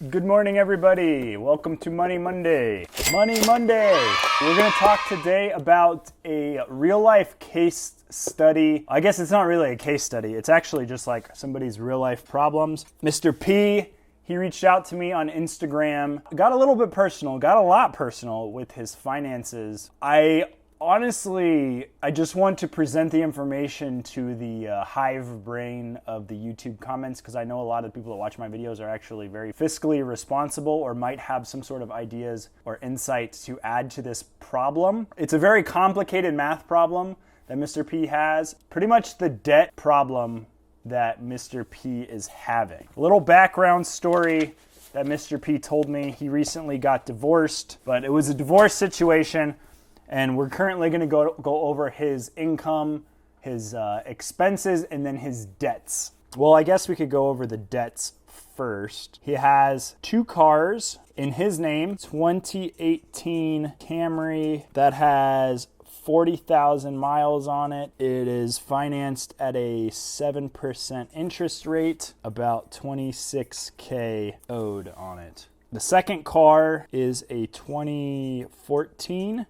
Good morning, everybody. Welcome to Money Monday. Money Monday. We're going to talk today about a real-life case study. I guess it's not really a case study. It's actually just like somebody's real-life problems. Mr. P, he reached out to me on Instagram. Got a little bit personal, got a lot personal with his finances. Honestly, I just want to present the information to the hive brain of the YouTube comments because I know a lot of the people that watch my videos are actually very fiscally responsible or might have some sort of ideas or insights to add to this problem. It's a very complicated math problem that Mr. P has. Pretty much the debt problem that Mr. P is having. A little background story that Mr. P told me. He recently got divorced, but it was a divorce situation. And we're currently going to go over his income, his expenses, and then his debts. Well, I guess we could go over the debts first. He has 2 cars in his name, 2018 Camry that has 40,000 miles on it. It is financed at a 7% interest rate, about $26K owed on it. The second car is a 2014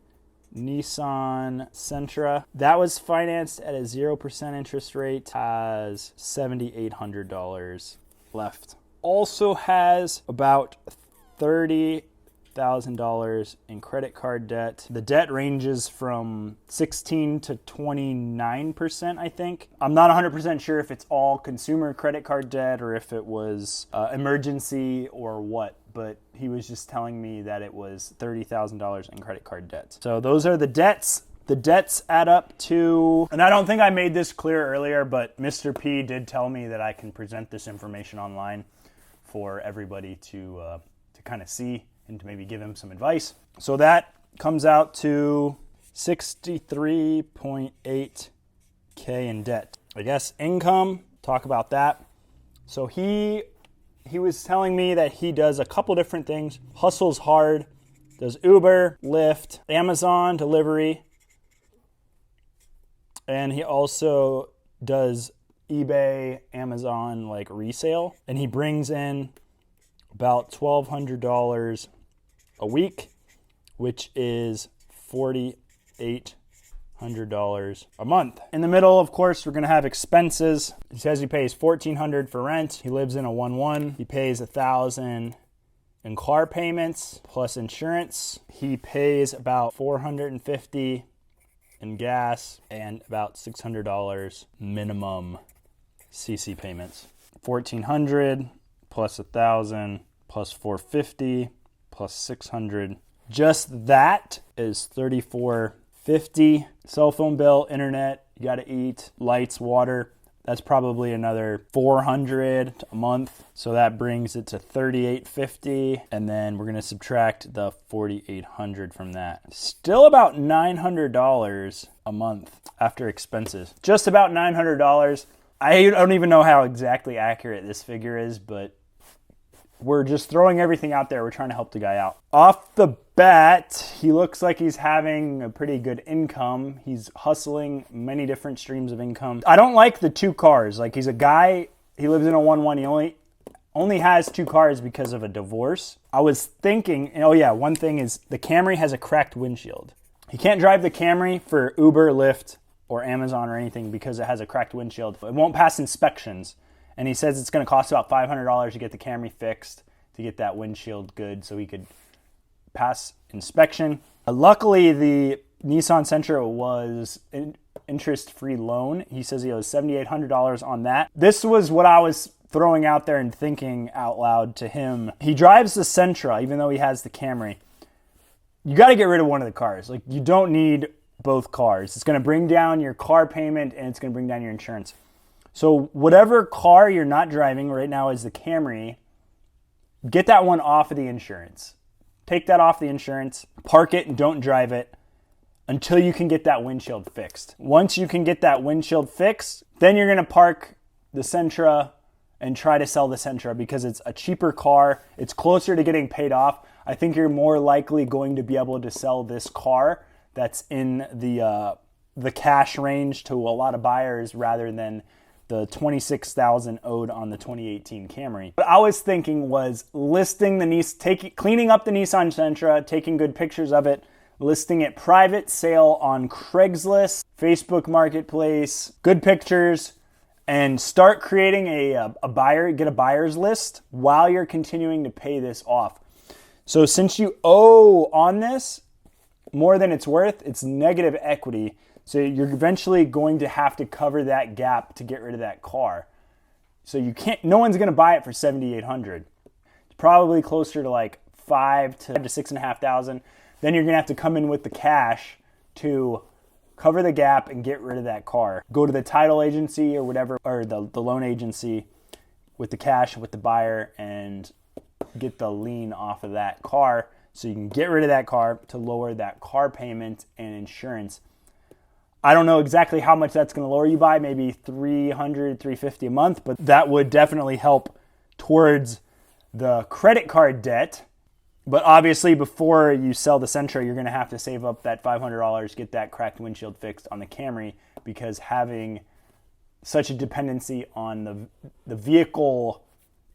Nissan Sentra. That was financed at a 0% interest rate, has $7,800 left. Also has about $30,000 in credit card debt. The debt ranges from 16 to 29%, I think. I'm not 100% sure if it's all consumer credit card debt or if it was emergency or what, but he was just telling me that it was $30,000 in credit card debt. So those are the debts. The debts add up to, and I don't think I made this clear earlier, but Mr. P did tell me that I can present this information online for everybody to kind of see and to maybe give him some advice. So that comes out to 63.8K in debt. I guess income, talk about that. So he was telling me that he does a couple different things. Hustles hard, does Uber, Lyft, Amazon delivery, and he also does eBay, Amazon like resale. And he brings in about $1,200 a week, which is $4,800 a month. In the middle, of course, we're going to have expenses. He says he pays $1,400 for rent. He lives in a 1-1. He pays $1,000 in car payments plus insurance. He pays about $450 in gas and about $600 minimum CC payments. $1,400 plus $1,000 plus $450 plus $600. Just that is $3,450. Cell phone bill, internet, you got to eat, lights, water. That's probably another $400 a month. So that brings it to $3,850. And then we're going to subtract the $4,800 from that. Still about $900 a month after expenses. Just about $900. I don't even know how exactly accurate this figure is, but we're just throwing everything out there. We're trying to help the guy out. Off the bat, he looks like he's having a pretty good income. He's hustling many different streams of income. I don't like the 2 cars. Like, he's a guy, he lives in a 1-1. He only has 2 cars because of a divorce. I was thinking, oh yeah, one thing is the Camry has a cracked windshield. He can't drive the Camry for Uber, Lyft, or Amazon or anything because it has a cracked windshield. It won't pass inspections. And he says it's going to cost about $500 to get the Camry fixed, to get that windshield good so he could pass inspection. Luckily, the Nissan Sentra was an interest-free loan. He says he owes $7,800 on that. This was what I was throwing out there and thinking out loud to him. He drives the Sentra, even though he has the Camry. You got to get rid of one of the cars. Like, you don't need both cars. It's going to bring down your car payment and it's going to bring down your insurance. So whatever car you're not driving right now is the Camry, get that one off of the insurance. Take that off the insurance, park it and don't drive it until you can get that windshield fixed. Once you can get that windshield fixed, then you're going to park the Sentra and try to sell the Sentra because it's a cheaper car. It's closer to getting paid off. I think you're more likely going to be able to sell this car that's in the cash range to a lot of buyers rather than the $26,000 owed on the 2018 Camry. What I was thinking was listing cleaning up the Nissan Sentra, taking good pictures of it, listing it private sale on Craigslist, Facebook Marketplace, good pictures, and start creating get a buyer's list while you're continuing to pay this off. So since you owe on this more than it's worth, it's negative equity. So you're eventually going to have to cover that gap to get rid of that car. So no one's going to buy it for $7,800. It's probably closer to like $5,000 to $6,500. Then you're going to have to come in with the cash to cover the gap and get rid of that car. Go to the title agency or whatever, or the loan agency with the cash with the buyer and get the lien off of that car so you can get rid of that car to lower that car payment and insurance. I don't know exactly how much that's going to lower you by, maybe $300, $350 a month, but that would definitely help towards the credit card debt. But obviously, before you sell the Sentra, you're going to have to save up that $500, get that cracked windshield fixed on the Camry, because having such a dependency on the vehicle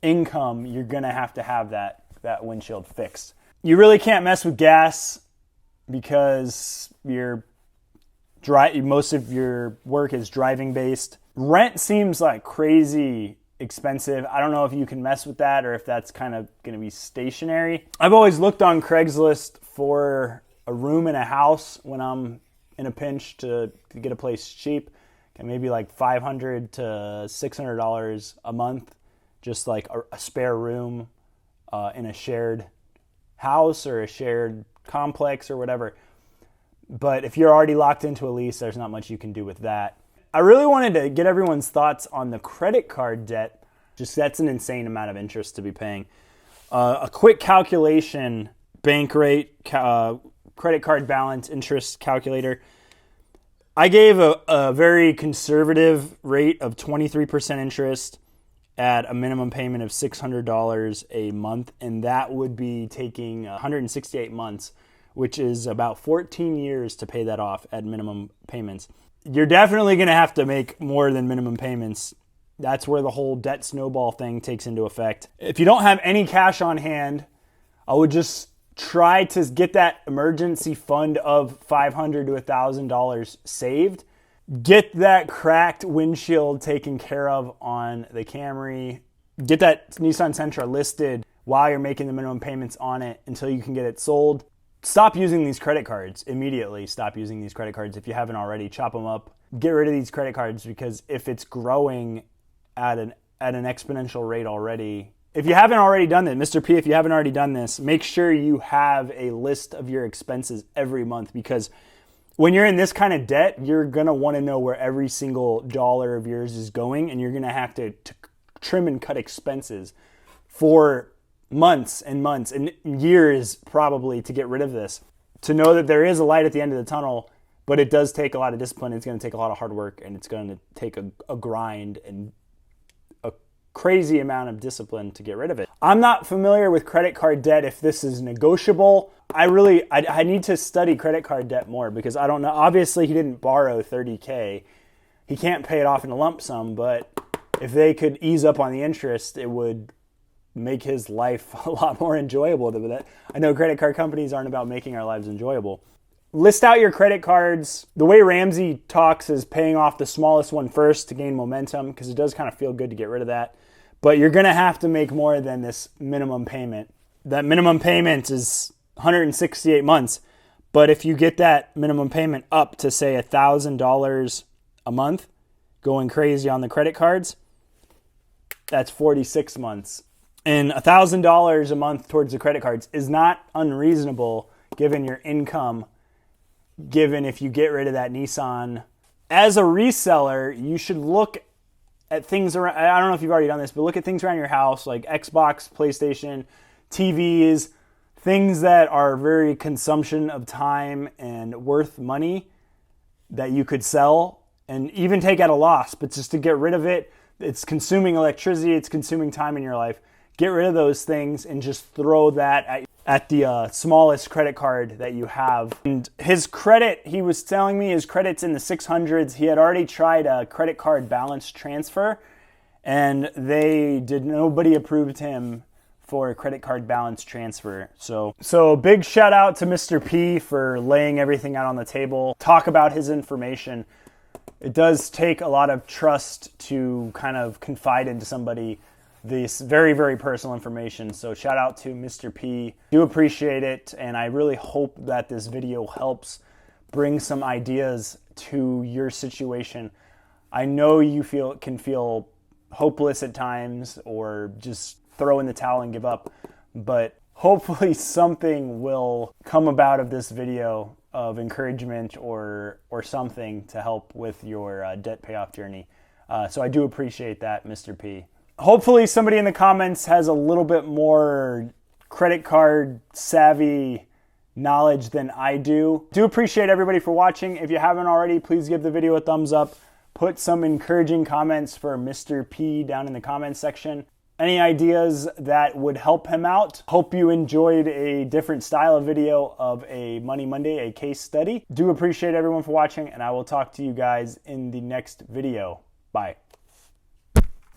income, you're going to have that windshield fixed. You really can't mess with gas because most of your work is driving based. Rent seems like crazy expensive. I don't know if you can mess with that or if that's kind of going to be stationary. I've always looked on Craigslist for a room in a house when I'm in a pinch to get a place cheap. Maybe like $500 to $600 a month, just like a spare room in a shared house or a shared complex or whatever. But if you're already locked into a lease, there's not much you can do with that. I really wanted to get everyone's thoughts on the credit card debt. Just that's an insane amount of interest to be paying. A quick calculation, bank rate, credit card balance, interest calculator. I gave a very conservative rate of 23% interest at a minimum payment of $600 a month, and that would be taking 168 months, which is about 14 years to pay that off at minimum payments. You're definitely going to have to make more than minimum payments. That's where the whole debt snowball thing takes into effect. If you don't have any cash on hand, I would just try to get that emergency fund of $500 to $1,000 saved. Get that cracked windshield taken care of on the Camry. Get that Nissan Sentra listed while you're making the minimum payments on it until you can get it sold. Stop using these credit cards immediately. Stop using these credit cards if you haven't already. Chop them up. Get rid of these credit cards, because if it's growing at an exponential rate already. If you haven't already done this, Mr. P, if you haven't already done this, make sure you have a list of your expenses every month, because when you're in this kind of debt, you're going to want to know where every single dollar of yours is going, and you're going to have to trim and cut expenses for months and months and years probably to get rid of this. To know that there is a light at the end of the tunnel, but it does take a lot of discipline. It's going to take a lot of hard work, and it's going to take a grind and a crazy amount of discipline to get rid of it. I'm not familiar with credit card debt, if this is negotiable. I need to study credit card debt more, because I don't know. Obviously, he didn't borrow $30K. He can't pay it off in a lump sum, but if they could ease up on the interest, it would make his life a lot more enjoyable. I know credit card companies aren't about making our lives enjoyable. List out your credit cards. The way Ramsey talks is paying off the smallest one first to gain momentum, because it does kind of feel good to get rid of that. But you're going to have to make more than this minimum payment. That minimum payment is 168 months. But if you get that minimum payment up to, say, $1,000 a month, going crazy on the credit cards, that's 46 months. And $1,000 a month towards the credit cards is not unreasonable given your income, given if you get rid of that Nissan. As a reseller, you should look at things around, I don't know if you've already done this, but look at things around your house, like Xbox, PlayStation, TVs, things that are very consumption of time and worth money that you could sell and even take at a loss, but just to get rid of it. It's consuming electricity, it's consuming time in your life. Get rid of those things and just throw that at the smallest credit card that you have. And his credit, he was telling me his credit's in the 600s. He had already tried a credit card balance transfer, and nobody approved him for a credit card balance transfer. So big shout out to Mr. P for laying everything out on the table, talk about his information. It does take a lot of trust to kind of confide into somebody this very, very personal information. So shout out to Mr. P. Do appreciate it, and I really hope that this video helps bring some ideas to your situation. I know you can feel hopeless at times or just throw in the towel and give up, but hopefully something will come about of this video of encouragement or something to help with your debt payoff journey. So I do appreciate that, Mr. P. Hopefully somebody in the comments has a little bit more credit card savvy knowledge than I do. Do appreciate everybody for watching. If you haven't already, please give the video a thumbs up. Put some encouraging comments for Mr. P down in the comments section. Any ideas that would help him out? Hope you enjoyed a different style of video of a Money Monday, a case study. Do appreciate everyone for watching, and I will talk to you guys in the next video. Bye.